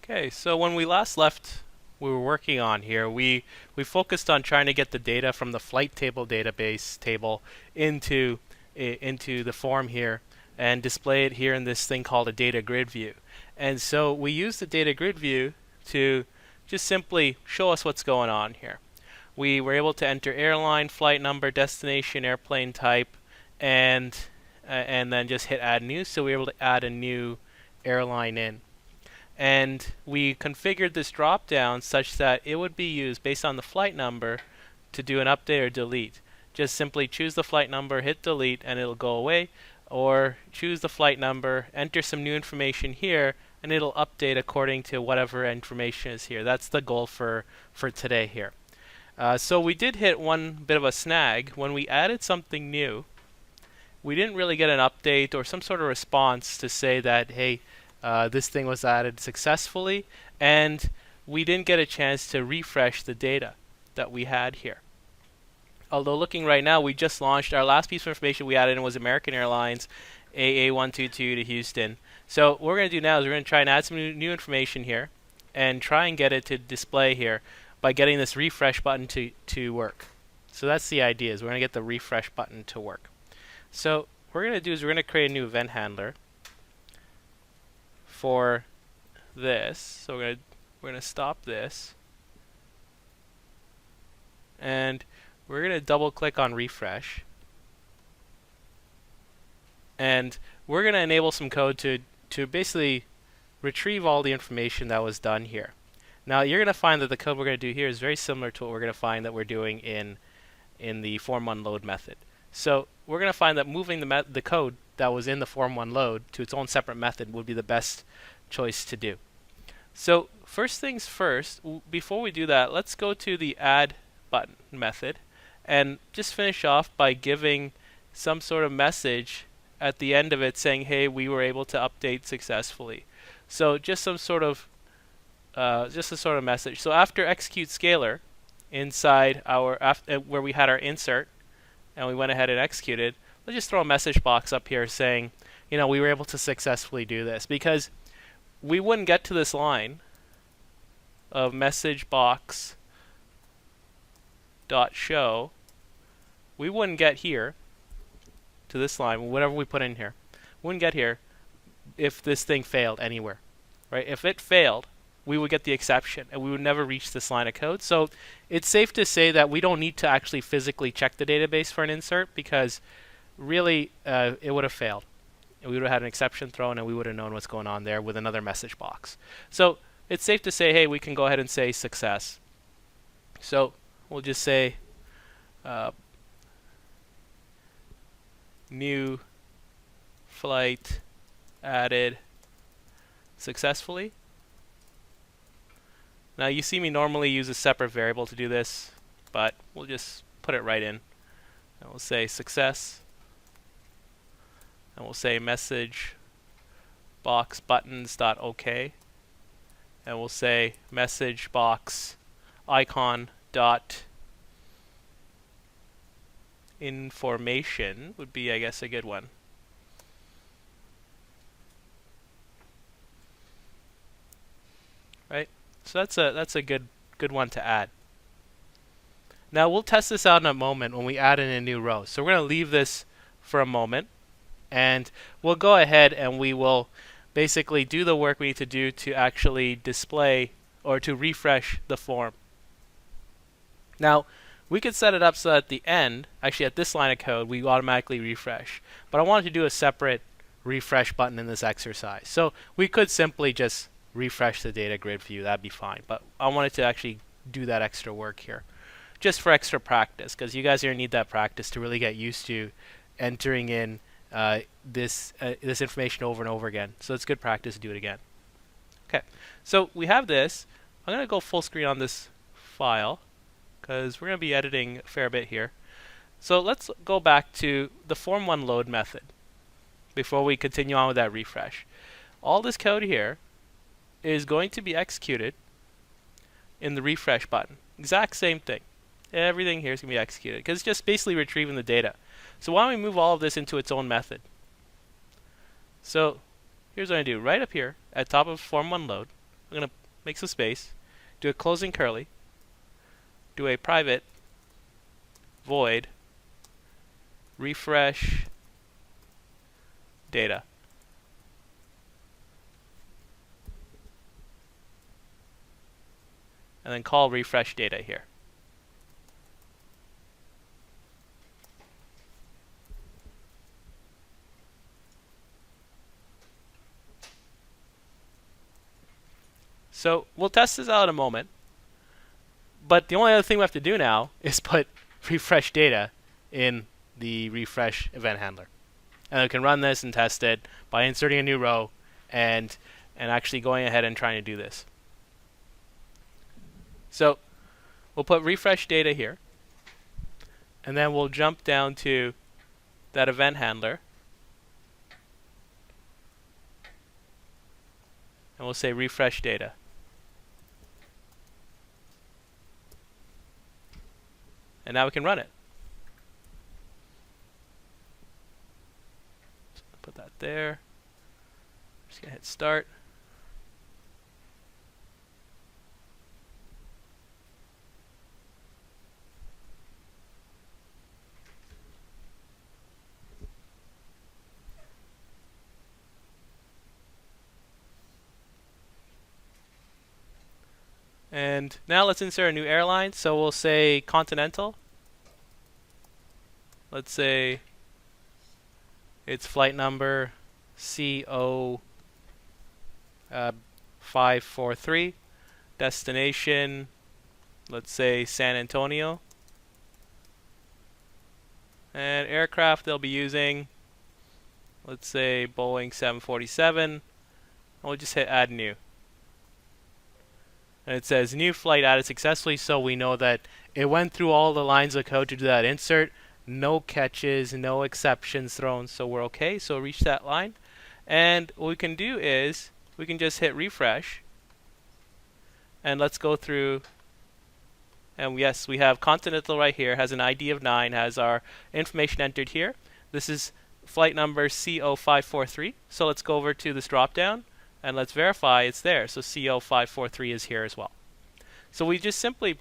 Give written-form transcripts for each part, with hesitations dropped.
Okay, so when we last left, we were working on here. We focused on trying to get the data from the flight table database table into into the form here and display it here in this thing called a data grid view. And so we use the data grid view to just simply show us what's going on here. We were able to enter airline, flight number, destination, airplane type, and then just hit add new. So we were able to add a new airline in. And we configured this drop down such that it would be used based on the flight number to do an update or delete. Just simply choose the flight number, hit delete, and it'll go away. Or choose the flight number, enter some new information here, and it'll update according to whatever information is here. That's the goal for today here. So we did hit one bit of a snag. When we added something new, we didn't really get an update or some sort of response to say that, hey, this thing was added successfully, and we didn't get a chance to refresh the data that we had here. Although looking right now, we just launched our last piece of information we added in was American Airlines AA122 to Houston. So what we're going to do now is we're going to try and add some new information here and try and get it to display here by getting this refresh button to work. So that's the idea, is we're going to get the refresh button to work. So what we're going to do is we're going to create a new event handler for this. So we're going to stop this, and we're going to double click on refresh, and we're going to enable some code to basically retrieve all the information that was done here. Now you're going to find that the code we're going to do here is very similar to what we're going to find that we're doing in the form1 load method. So we're going to find that moving the code that was in the form1 load to its own separate method would be the best choice to do. So first things first, before we do that, let's go to the add button method and just finish off by giving some sort of message at the end of it saying, hey, we were able to update successfully. So just some sort of just a sort of message. So after execute scalar inside our where we had our insert and we went ahead and executed, let's just throw a message box up here saying, you know, we were able to successfully do this, because we wouldn't get to this line of message box dot show. We wouldn't get here to this line, whatever we put in here. Wouldn't get here if this thing failed anywhere, right? If it failed, we would get the exception, and we would never reach this line of code. So it's safe to say that we don't need to actually physically check the database for an insert, because really it would have failed. We would have had an exception thrown, and we would have known what's going on there with another message box. So it's safe to say, hey, we can go ahead and say success. So we'll just say new flight added successfully. Now you see me normally use a separate variable to do this, but we'll just put it right in. And we'll say success. And we'll say message box buttons dot OK. And we'll say message box icon dot information would be, I guess, a good one. Right? So that's a good one to add. Now we'll test this out in a moment when we add in a new row. So we're going to leave this for a moment, and we'll go ahead and we will basically do the work we need to do to actually display or to refresh the form. Now we could set it up so that at the end, actually at this line of code, we automatically refresh. But I wanted to do a separate refresh button in this exercise. So we could simply just refresh the data grid view, that'd be fine. But I wanted to actually do that extra work here, just for extra practice, because you guys are going to need that practice to really get used to entering in this information over and over again. So it's good practice to do it again. Okay, so we have this. I'm going to go full screen on this file, because we're going to be editing a fair bit here. So let's go back to the form1 load method before we continue on with that refresh. All this code here is going to be executed in the refresh button. Exact same thing. Everything here is going to be executed, because it's just basically retrieving the data. So why don't we move all of this into its own method? So here's what I do. Right up here at top of form1 load, I'm going to make some space, do a closing curly, do a private void refresh data. And then call refresh data here. So we'll test this out in a moment. But the only other thing we have to do now is put refresh data in the refresh event handler. And we can run this and test it by inserting a new row and actually going ahead and trying to do this. So we'll put refresh data here. And then we'll jump down to that event handler. And we'll say refresh data. And now we can run it. So put that there. Just gonna hit start. And now let's insert a new airline. So we'll say Continental. Let's say it's flight number CO 543. Destination, let's say San Antonio. And aircraft they'll be using, let's say Boeing 747. And we'll just hit add new. And it says new flight added successfully, so we know that it went through all the lines of code to do that insert. No catches, no exceptions thrown, so we're okay. So reach that line. And what we can do is we can just hit refresh. And let's go through. And yes, we have Continental right here, has an ID of 9, has our information entered here. This is flight number CO543. So let's go over to this drop down. And let's verify it's there. So CO543 is here as well. So we just simply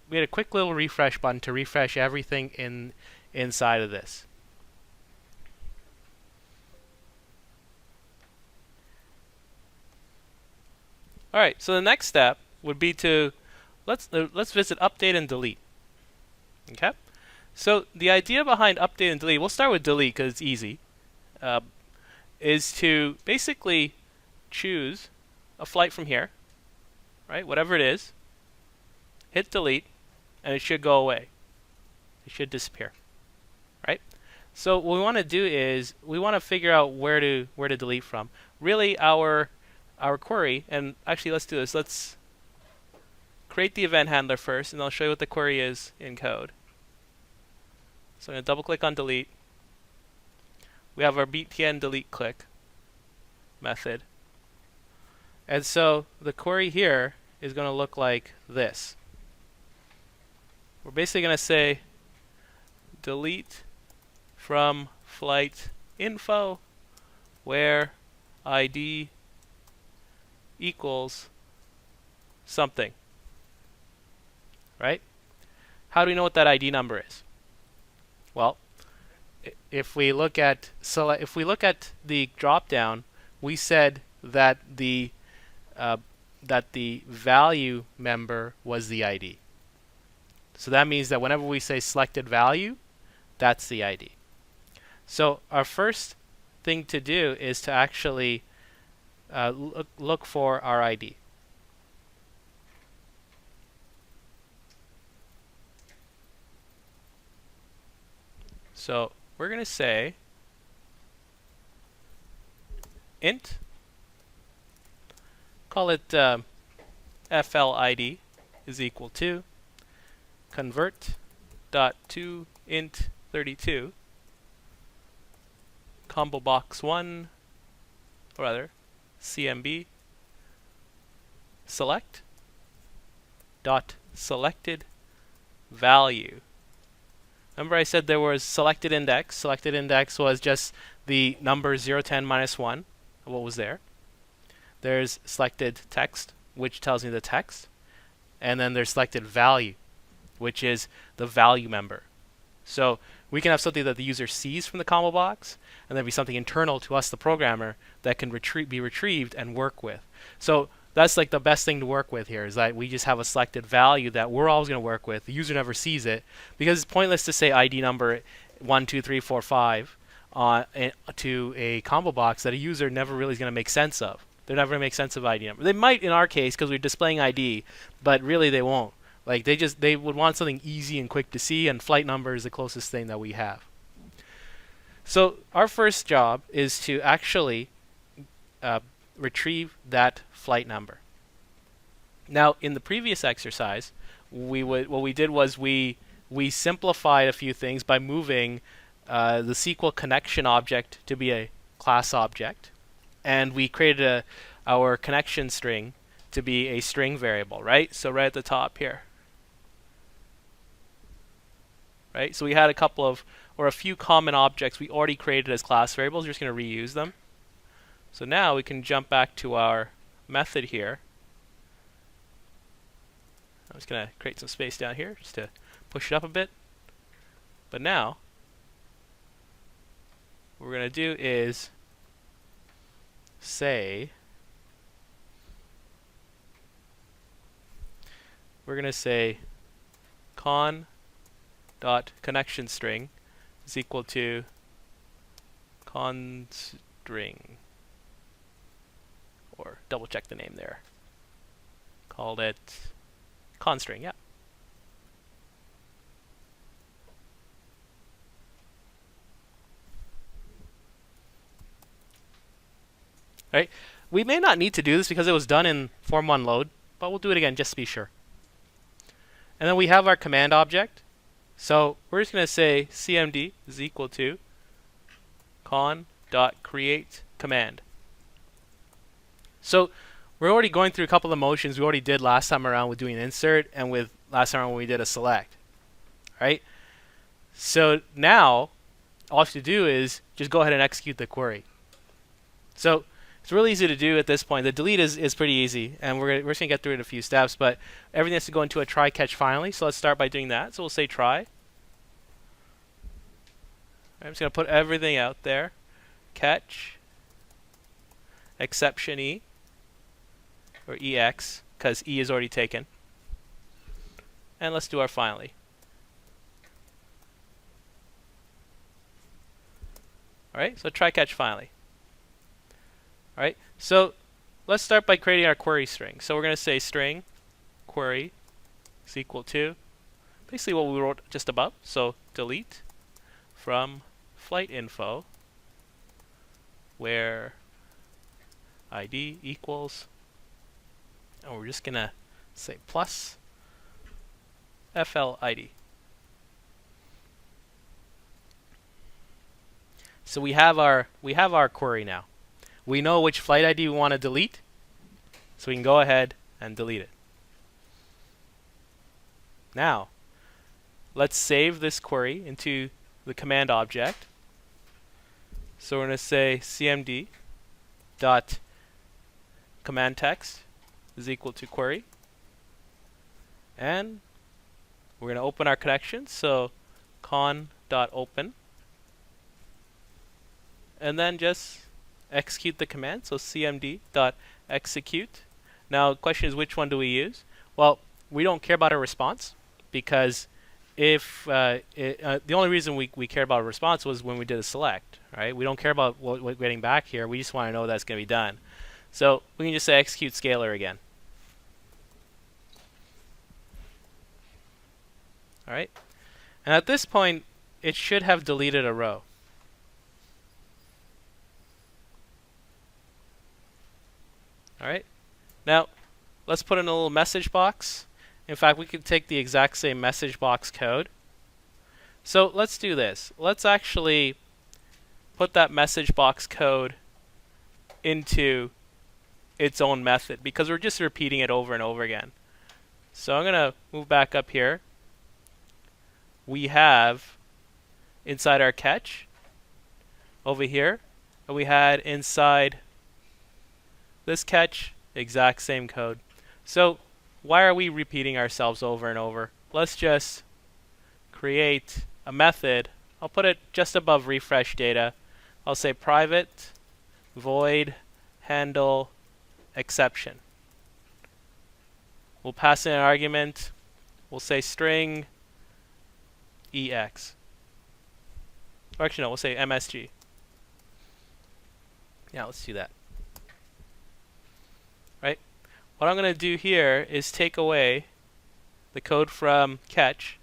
we had a quick little refresh button to refresh everything inside of this. All right, so the next step would be to let's visit update and delete. Okay? So the idea behind update and delete, we'll start with delete because it's easy, is to basically choose a flight from here, right? Whatever it is, hit delete, and it should go away. It should disappear, right? So what we want to do is we want to figure out where to delete from. Really, our query, and actually let's do this. Let's create the event handler first, and I'll show you what the query is in code. So I'm going to double click on delete. We have our btn delete click method. And so the query here is going to look like this. We're basically going to say delete from flight info where ID equals something. Right? How do we know what that ID number is? Well, if we look at the drop down, we said that the value member was the ID. So that means that whenever we say selected value, that's the ID. So our first thing to do is to actually look for our ID. So we're going to say int, call it FLID is equal to convert dot to int 32 combo box 1, or rather CMB select dot selected value. Remember I said there was selected index. Selected index was just the number 0, 10, minus 1, what was there. There's selected text, which tells me the text, and then there's selected value, which is the value member. So we can have something that the user sees from the combo box, and then be something internal to us, the programmer, that can be retrieved and work with. So that's like the best thing to work with here, is that we just have a selected value that we're always going to work with. The user never sees it, because it's pointless to say ID number 1, 2, 3, 4, 5 to a combo box that a user never really is going to make sense of. They're never going to make sense of ID number. They might in our case because we're displaying ID, but really they won't. Like they would want something easy and quick to see, and flight number is the closest thing that we have. So our first job is to actually retrieve that flight number. Now, in the previous exercise, what we did was we simplified a few things by moving the SQL connection object to be a class object, and we created our connection string to be a string variable, right? So right at the top here. Right? So we had a few common objects we already created as class variables. We're just going to reuse them. So now we can jump back to our method here. I'm just going to create some space down here just to push it up a bit. But now, what we're going to do is say, con dot connection string is equal to con string, or double check the name there. Called it con string, yeah. Right? We may not need to do this because it was done in form 1 load, but we'll do it again just to be sure. And then we have our command object. So we're just going to say cmd is equal to con.create command. So we're already going through a couple of motions we already did last time around with doing an insert, and with last time around when we did a select. Right? So now all you have to do is just go ahead and execute the query. So it's really easy to do at this point. The delete is pretty easy, and we're just going to get through it in a few steps, but everything has to go into a try catch finally. So let's start by doing that. So we'll say try. I'm just going to put everything out there. Catch, exception E, or EX, because E is already taken. And let's do our finally. Alright, so try catch finally. Alright, so let's start by creating our query string. So we're going to say string query is equal to basically what we wrote just above. So delete from flight info where ID equals, and we're just going to say plus FLID. So we have our query now. We know which flight ID we want to delete, so we can go ahead and delete it. Now, let's save this query into the command object. So we're going to say cmd dot command text is equal to query, and we're going to open our connection. So con dot open, and then just execute the command. So cmd dot execute. Now the question is, which one do we use? Well, we don't care about a response, because if the only reason we care about a response was when we did a select, right? We don't care about what we're getting back here. We just want to know that's going to be done. So we can just say execute scalar again. All right, and at this point it should have deleted a row. Alright, now let's put in a little message box. In fact, we could take the exact same message box code. So let's do this. Let's actually put that message box code into its own method, because we're just repeating it over and over again. So I'm going to move back up here. We have inside our catch over here, and we had inside this catch exact same code. So why are we repeating ourselves over and over? Let's just create a method. I'll put it just above refresh data. I'll say private void handle exception. We'll pass in an argument. We'll say string ex. Or actually, no, we'll say msg. Yeah, let's do that. Right? What I'm going to do here is take away the code from catch.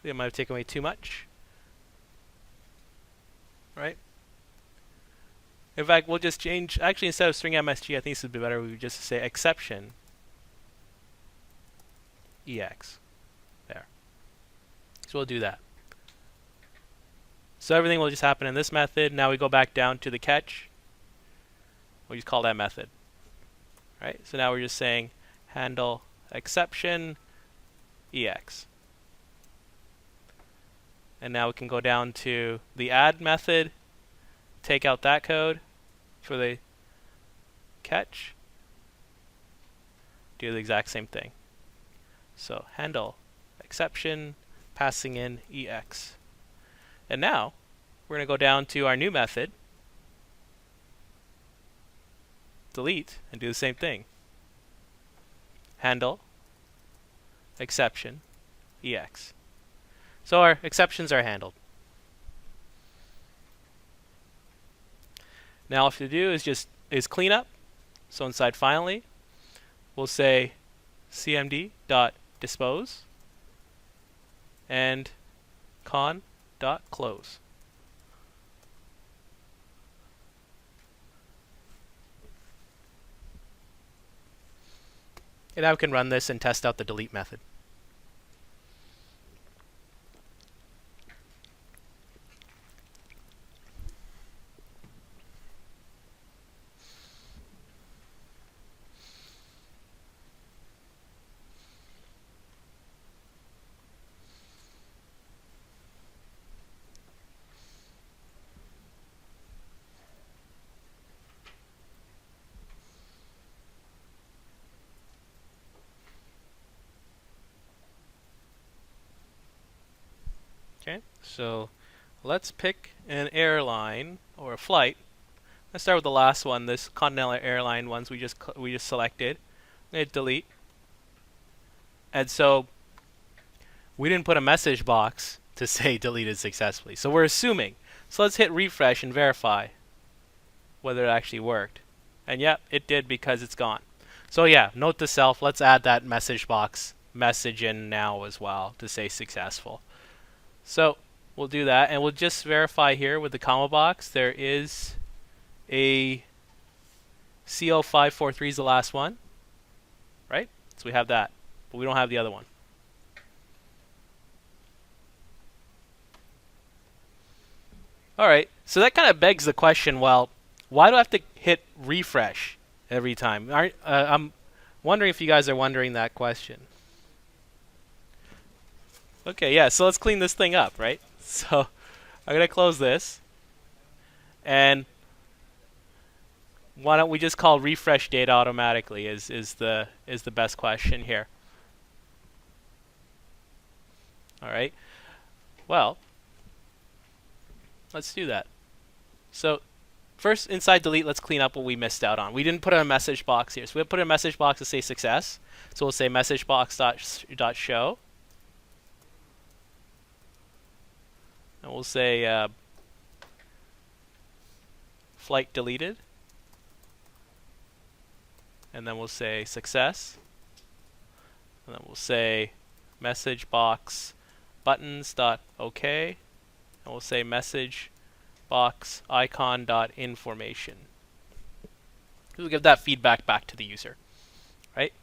I might have taken away too much. Right? In fact, we'll just change, actually instead of string msg, I think this would be better, we would just say exception ex. There. So we'll do that. So everything will just happen in this method. Now we go back down to the catch. We'll just call that method. Right? So now we're just saying handle exception ex. And now we can go down to the add method, take out that code for the catch, do the exact same thing. So handle exception, passing in ex. And now we're going to go down to our new method, delete, and do the same thing. Handle exception ex. So our exceptions are handled. Now all we have to do is clean up. So inside finally, we'll say cmd.dispose and con.close. And now we can run this and test out the delete method. Okay, so let's pick an airline or a flight. Let's start with the last one, this Continental Airline ones we just selected. I'm going to delete. And so we didn't put a message box to say deleted successfully. So we're assuming. So let's hit refresh and verify whether it actually worked. And yeah, it did because it's gone. So yeah, note to self, let's add that message box message in now as well to say successful. So we'll do that, and we'll just verify here with the comma box. There is a CO543 is the last one, right? So we have that, but we don't have the other one. All right, so that kind of begs the question, well, why do I have to hit refresh every time? I'm wondering if you guys are wondering that question. Okay, yeah, so let's clean this thing up, right? So I'm going to close this. And why don't we just call refresh data automatically is the best question here. All right. Well, let's do that. So first, inside delete, let's clean up what we missed out on. We didn't put in a message box here. So we'll put in a message box to say success. So we'll say message box.show. And we'll say flight deleted. And then we'll say success. And then we'll say message box buttons.ok. And we'll say message box icon.information. We'll give that feedback back to the user, right?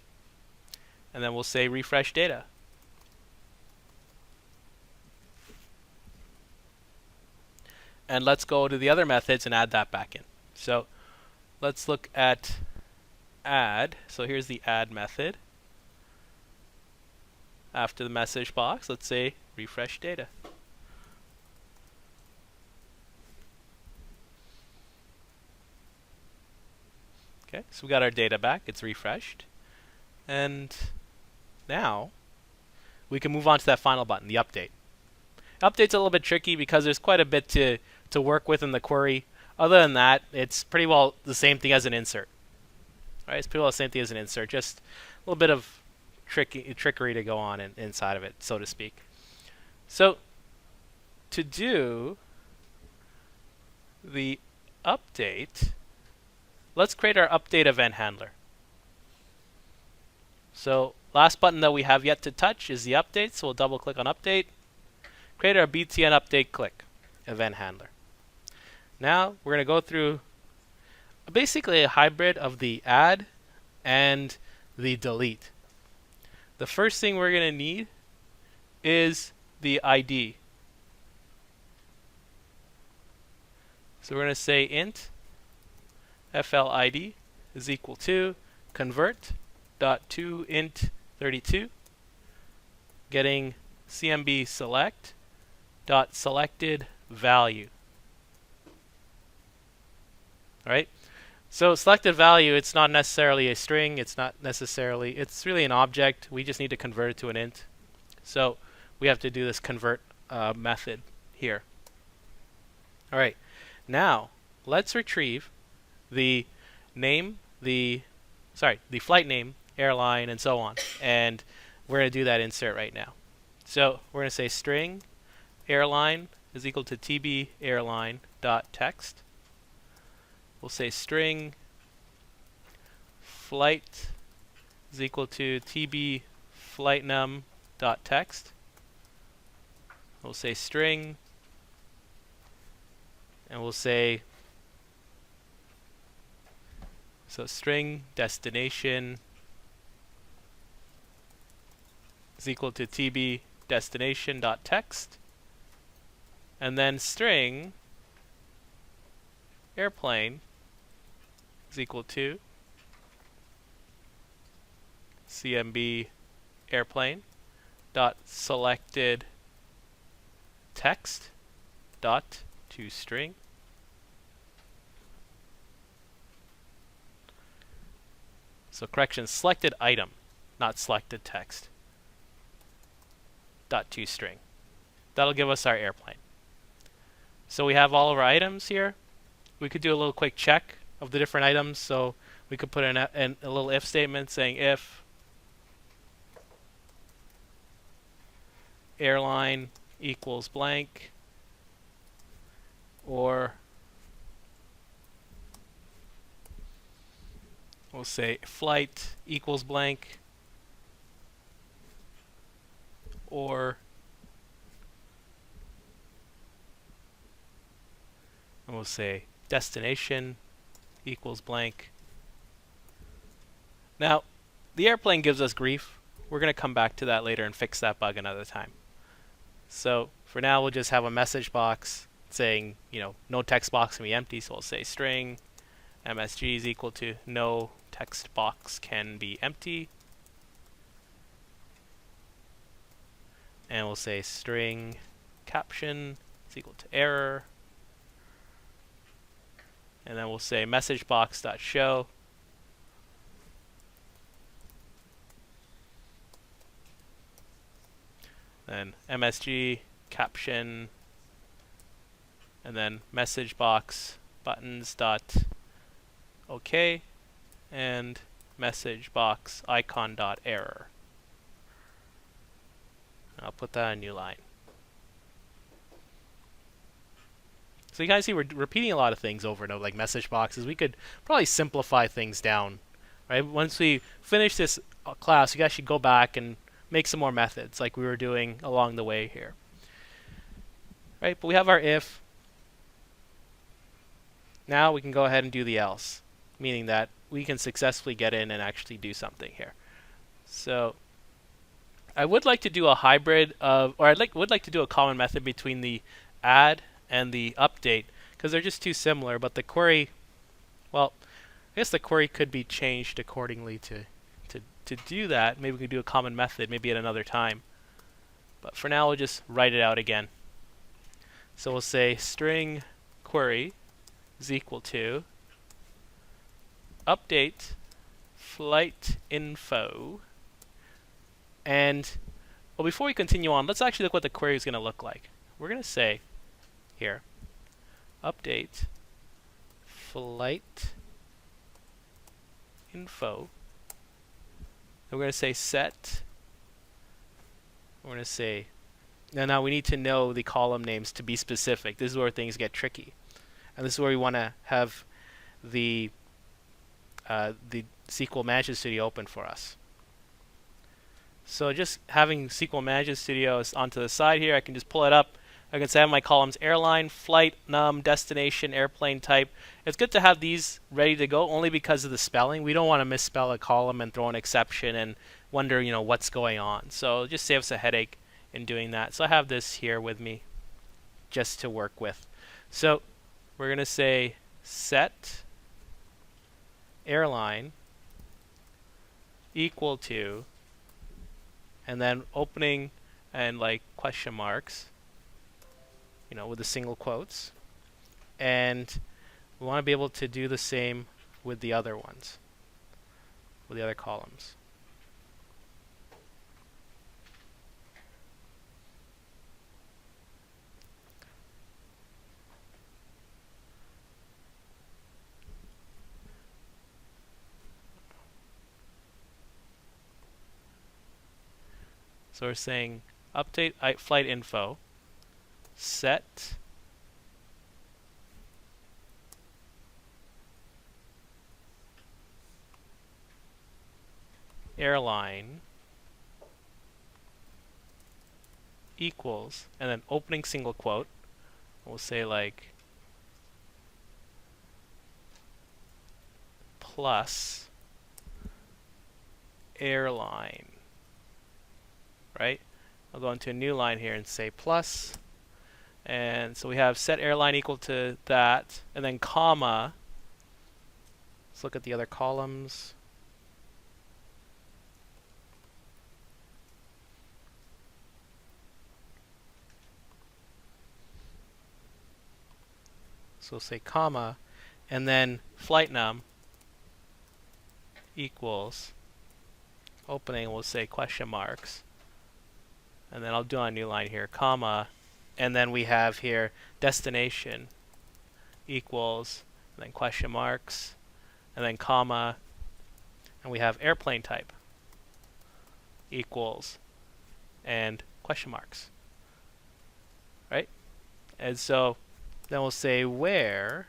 And then we'll say refresh data. And let's go to the other methods and add that back in. So let's look at add. So here's the add method. after the message box, let's say refresh data. Okay, so we got our data back. It's refreshed. And now we can move on to that final button, the update. Update's a little bit tricky because there's quite a bit to work with in the query. Other than that, it's pretty well the same thing as an insert. Right? It's pretty well the same thing as an insert, just a little bit of trickery to go on inside of it, so to speak. So to do the update, let's create our update event handler. So last button that we have yet to touch is the update, so we'll double click on update. Create our btn update click event handler. Now we're going to go through basically a hybrid of the add and the delete. The first thing we're going to need is the ID. So we're going to say int flid is equal to convert.toInt32, getting cmb select dot selected value. All right. So selected value, it's not necessarily a string. It's really an object. We just need to convert it to an int. So we have to do this convert method here. All right. Now let's retrieve the name, the flight name, airline, and so on. And we're going to do that insert right now. So we're going to say string airline is equal to tb airline dot text. We'll say string flight is equal to tb flight num dot text. We'll say string, and we'll say string destination is equal to tb destination dot text, and then string airplane is equal to cmb airplane dot selected text dot toString. So correction, selected item, not selected text. Dot toString. That'll give us our airplane. So we have all of our items here. We could do a little quick check of the different items. So we could put in a little if statement saying if airline equals blank, or we'll say flight equals blank, or and we'll say destination equals blank. Now, the airplane gives us grief. We're going to come back to that later and fix that bug another time. So for now, we'll just have a message box saying, no text box can be empty. So we'll say string msg is equal to no text box can be empty. And we'll say string caption is equal to error. And then we'll say message box.show. Then msg caption, and then message box buttons dot OK, and message box icon dot error. I'll put that on a new line. So you guys see we're repeating a lot of things over and over, like message boxes. We could probably simplify things down, right? Once we finish this class, you guys should go back and make some more methods like we were doing along the way here. Right, but we have our if. Now we can go ahead and do the else, meaning that we can successfully get in and actually do something here. So I would like to do a hybrid of, or would like to do a common method between the add and the update, because they're just too similar, but the query, well, I guess the query could be changed accordingly to to do that, maybe we can do a common method maybe at another time. But for now, we'll just write it out again. So we'll say string query is equal to update flight info. And well, before we continue on, let's actually look what the query is going to look like. We're going to say here, update flight info. And we're going to say set. We're going to say, now we need to know the column names to be specific. This is where things get tricky. And this is where we want to have the SQL Management Studio open for us. So just having SQL Management Studio onto the side here, I can just pull it up. I can say I have my columns airline, flight, num, destination, airplane type. It's good to have these ready to go only because of the spelling. We don't want to misspell a column and throw an exception and wonder, what's going on. So just save us a headache in doing that. So I have this here with me just to work with. So we're going to say set airline equal to, and then opening and like question marks, with the single quotes. And we want to be able to do the same with the other ones, with the other columns. So we're saying update flight info, set airline equals, and then opening single quote, we'll say like plus airline, right? I'll go into a new line here and say plus, and so we have set airline equal to that, and then comma. Let's look at the other columns. So we'll say comma, and then flight num equals, opening, we'll say question marks, and then I'll do a new line here, comma, and then we have here destination equals, and then question marks, and then comma, and we have airplane type equals, and question marks, right? And so then we'll say where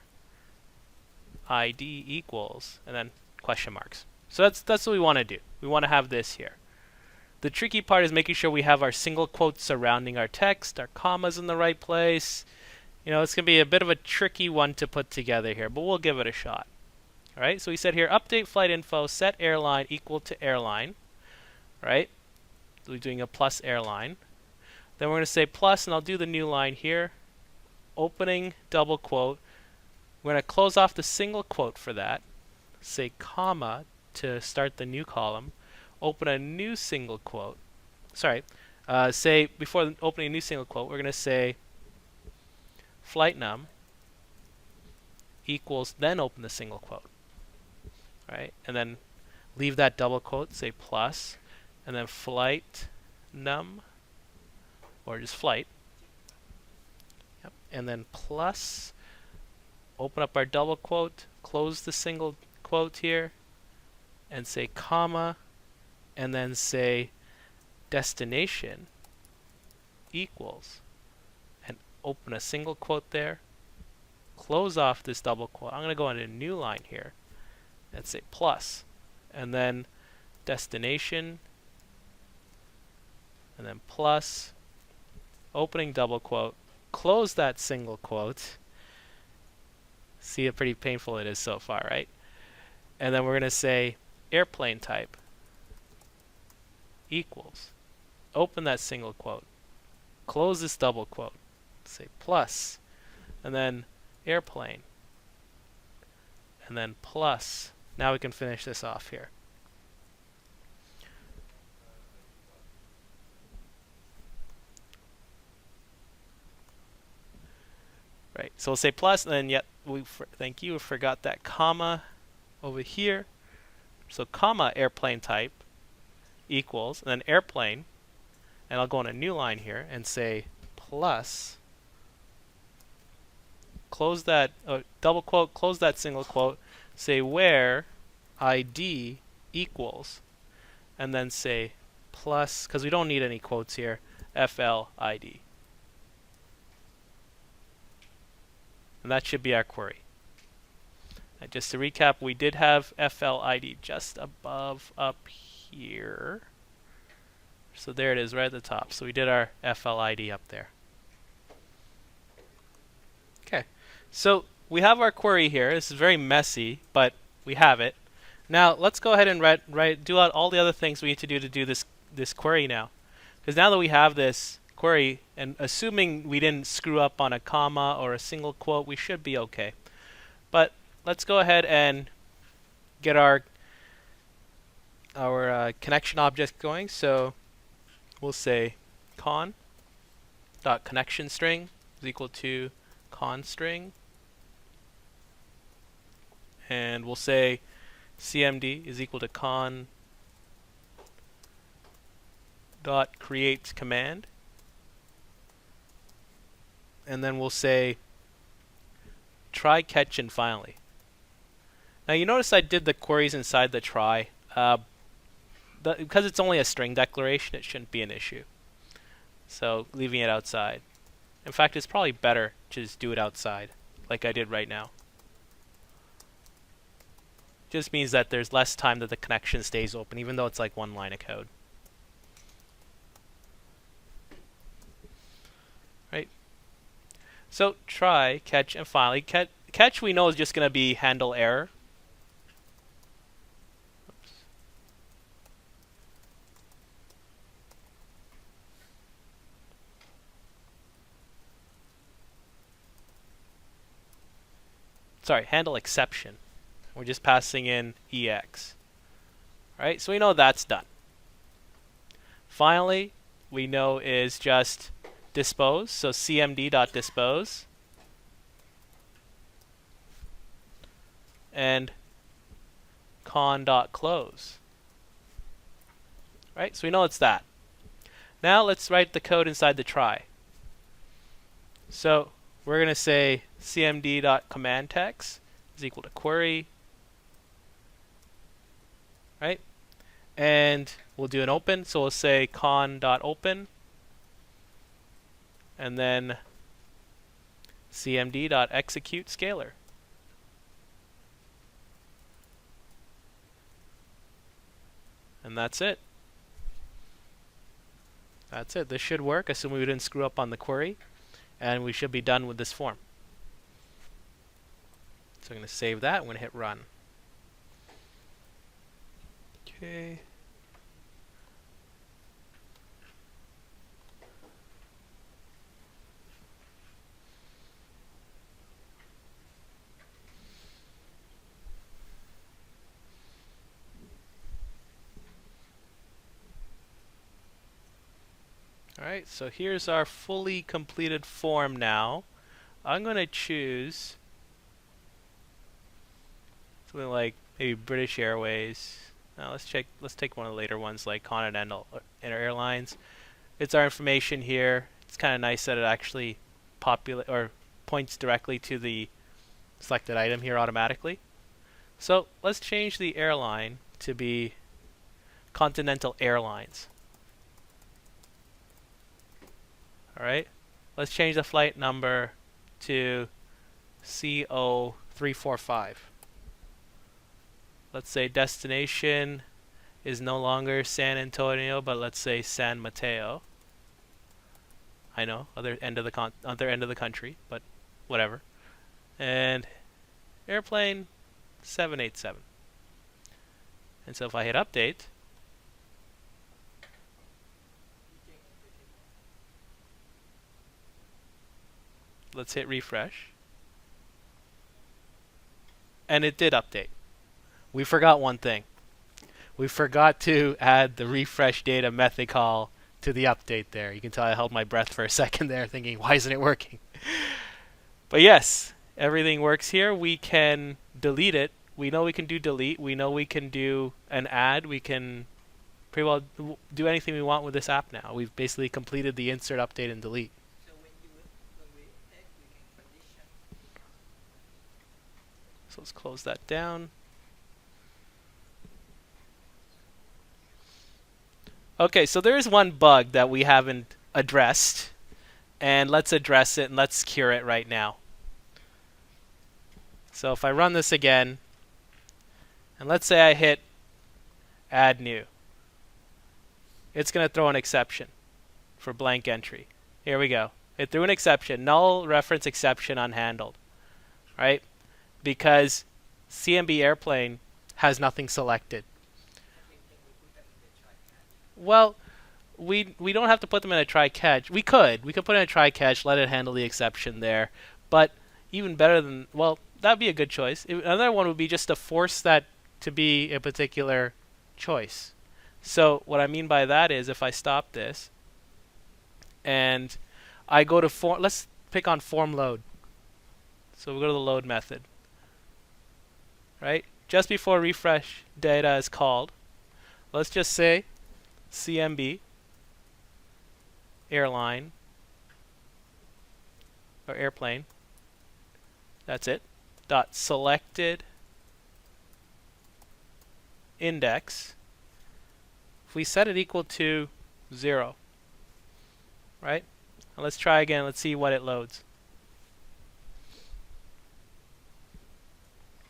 ID equals, and then question marks. So that's what we want to do. We want to have this here. The tricky part is making sure we have our single quotes surrounding our text, our commas in the right place. It's going to be a bit of a tricky one to put together here, but we'll give it a shot. All right, so we said here, update flight info, set airline equal to airline, right? So we're doing a plus airline. Then we're going to say plus, and I'll do the new line here, opening double quote. We're going to close off the single quote for that, say comma to start the new column, open a new single quote. Say before opening a new single quote, we're going to say flight num equals, then open the single quote, right? And then leave that double quote, say plus, and then flight num, or just flight, yep. And then plus, open up our double quote, close the single quote here, and say comma, and then say destination equals, and open a single quote there, close off this double quote. I'm going to go on a new line here and say plus, and then destination, and then plus, opening double quote, close that single quote. See how pretty painful it is so far, right? And then we're going to say airplane type equals, open that single quote, close this double quote, say plus, and then airplane, and then plus. Now we can finish this off here. right? So we'll say plus, and then yet thank you, we forgot that comma over here. So comma airplane type equals, and then airplane, and I'll go on a new line here and say plus, close that double quote, close that single quote, say where ID equals, and then say plus, because we don't need any quotes here, FLID. And that should be our query. And just to recap, we did have FLID just above up here. So there it is right at the top. So we did our FLID up there. Okay, so we have our query here. This is very messy, but we have it. Now let's go ahead and do out all the other things we need to do this query now. Because now that we have this query, and assuming we didn't screw up on a comma or a single quote, we should be okay. But let's go ahead and get our connection object going. So we'll say con.connection string is equal to con string, and we'll say cmd is equal to con dot create command, and then we'll say try catch and finally. Now you notice I did the queries inside the try. Because it's only a string declaration, it shouldn't be an issue. So leaving it outside. In fact, it's probably better to just do it outside, like I did right now. Just means that there's less time that the connection stays open, even though it's like one line of code. Right? So try, catch, and finally. Catch we know is just going to be handle error. Sorry, handle exception. We're just passing in EX. Right? So we know that's done. Finally, we know is just dispose. So cmd.dispose. And con.close. Right? So we know it's that. Now let's write the code inside the try. So we're going to say cmd.commandText is equal to query, right? And we'll do an open, so we'll say con.open, and then cmd.execute scalar. And that's it. That's it. This should work, assuming we didn't screw up on the query. And we should be done with this form. So I'm going to save that. I'm going to hit run. Okay. Alright, so here's our fully completed form now. I'm going to choose something like maybe British Airways. Now let's take one of the later ones like Continental Airlines. It's our information here. It's kind of nice that it actually points directly to the selected item here automatically. So let's change the airline to be Continental Airlines. Alright, let's change the flight number to CO345. Let's say destination is no longer San Antonio, but let's say San Mateo. I know, other end of the country, but whatever. And airplane 787. And so if I hit update, let's hit refresh. And it did update. We forgot one thing. We forgot to add the refresh data method call to the update there. You can tell I held my breath for a second there thinking, why isn't it working? But yes, everything works here. We can delete it. We know we can do delete. We know we can do an add. We can pretty well do anything we want with this app now. We've basically completed the insert, update, and delete. So let's close that down. Okay, so there is one bug that we haven't addressed, and let's address it and let's cure it right now. So if I run this again, and let's say I hit add new, it's going to throw an exception for blank entry. Here we go. It threw an exception, null reference exception unhandled, right? Because CMB airplane has nothing selected. Well, we don't have to put them in a try catch. We could put in a try catch, let it handle the exception there. But even better than, well, that'd be a good choice. Another one would be just to force that to be a particular choice. So what I mean by that is if I stop this and I go to form, let's pick on form load. So we'll go to the load method, right? Just before refresh data is called, let's just say CMB airline or airplane. That's it. Dot selected index. If we set it equal to 0, right? And let's try again. Let's see what it loads.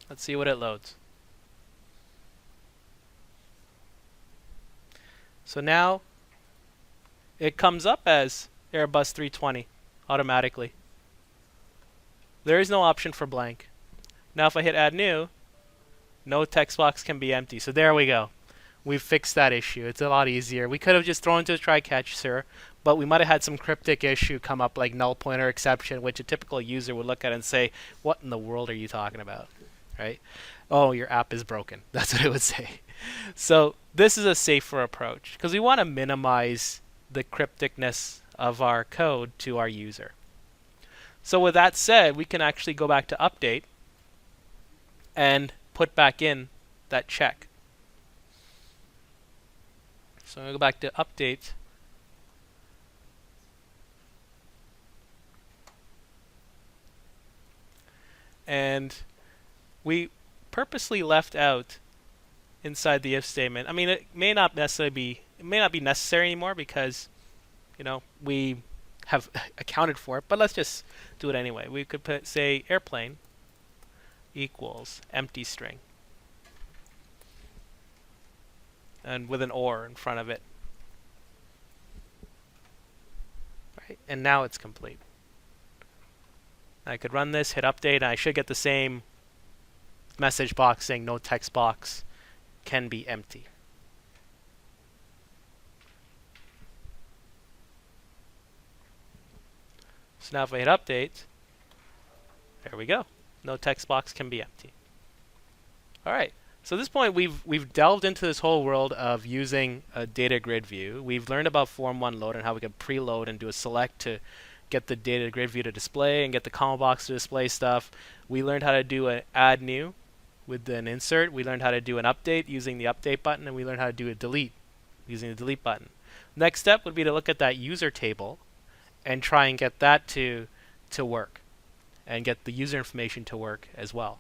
Let's see what it loads. So now it comes up as Airbus 320 automatically. There is no option for blank. Now if I hit add new, no text box can be empty. So there we go. We've fixed that issue. It's a lot easier. We could have just thrown it to a try catch, sir, but we might have had some cryptic issue come up like null pointer exception, which a typical user would look at and say, what in the world are you talking about? Right? Oh, your app is broken. That's what it would say. So this is a safer approach because we want to minimize the crypticness of our code to our user. So with that said, we can actually go back to update and put back in that check. So I'm going to go back to update. And we purposely left out inside the if statement. I mean, it may not be necessary anymore because, we have accounted for it, but let's just do it anyway. We could say airplane equals empty string and with an or in front of it. Right? And now it's complete. I could run this, hit update, and I should get the same message box saying no text box can be empty. So now if I hit update, there we go. No text box can be empty. All right. So at this point, we've delved into this whole world of using a data grid view. We've learned about form 1 load and how we can preload and do a select to get the data grid view to display and get the comma box to display stuff. We learned how to do an add new with an insert. We learned how to do an update using the update button, and we learned how to do a delete using the delete button. Next step would be to look at that user table and try and get that to work and get the user information to work as well.